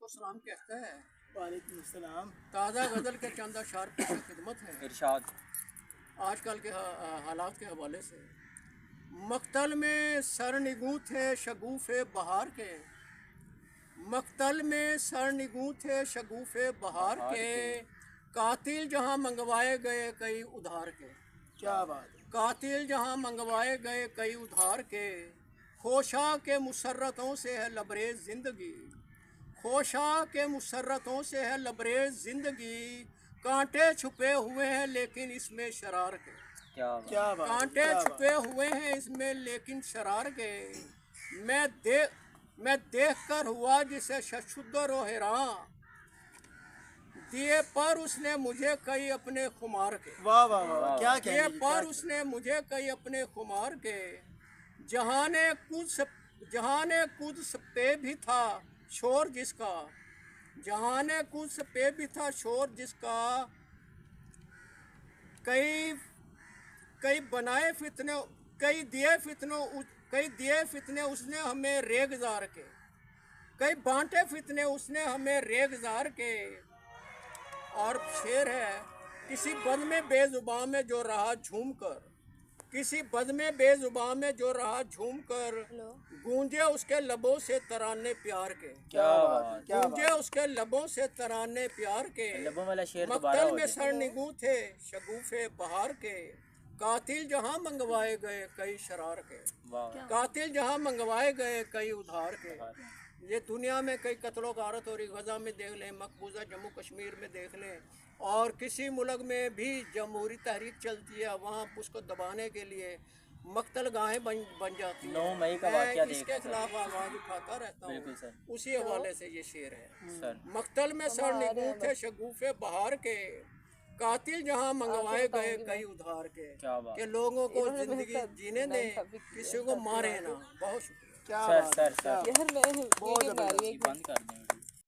आपको सलाम कहता है। वालेकुम सलाम। ताज़ा गज़ल के चंद अशार पेश खिदमत है इरशाद। आजकल के हालात के हवाले से। मक्तल में सर निगूं थे शगुफ़े बहार के, मक्तल में सर निगूं थे शगुफ़े बहार के, कातिल जहां मंगवाए गए कई उधार के। क्या बात है। कातिल जहां मंगवाए गए कई उधार के, खोशा के मुसर्रतों से है लबरेज ज़िंदगी, खोशा के मुसर्रतों से है लबरेज ज़िंदगी, कांटे छुपे हुए हैं लेकिन इसमें शरार के। क्या बात। कांटे छुपे हुए हैं इसमें लेकिन शरार के। मैं देख कर हुआ जिसे शुद्ध रो हैरां, दिए पर उसने मुझे कई अपने खुमार के। वाह वाह वाह, क्या दिए कहने पर उसने मुझे कई अपने खुमार के। जहाने कुछ पे भी था शोर जिसका, जहाने कुछ पे भी था शोर जिसका, कई कई बनाए फितने, कई दिए फितने उसने हमें रेगजार के, कई बांटे फितने उसने हमें रेगजार के। और शेर है, किसी बद में बेजुबान में जो रहा झूम कर, किसी बद में बेजुबान में जो रहा झूम कर, गूंजे उसके लबों से तराने प्यार के। क्या बात। गूंजे उसके लबों से तराने प्यार के। लबों वाला शेर मक्तल में सर निगूं थे शगुफ़े बहार के, कातिल जहां मंगवाए गए कई शरार के। कातिल जहां मंगवाए गए कई उधार के। ये दुनिया में कई कत्लो गारत और गज़ा में देख लें, मकबूजा जम्मू कश्मीर में देख लें, और किसी मुल्क में भी जमहूरी तहरीक चलती है, वहाँ उसको दबाने के लिए मक्तल गाहें बन जाती हैं। 9 मई का वाक़या इसके खिलाफ आवाज़ उठाता रहता हूँ। उसी हवाले से ये शेर है। सर। मक्तल में सर निगूं थे शगुफ़े बहार के, कातिल जहां मंगवाए गए कई उधार के। कि लोगों को जिंदगी जीने दें, किसी को मारे ना। बहुत शुक्रिया। क्या सर बात। सर सर बहुत बंद कर दें।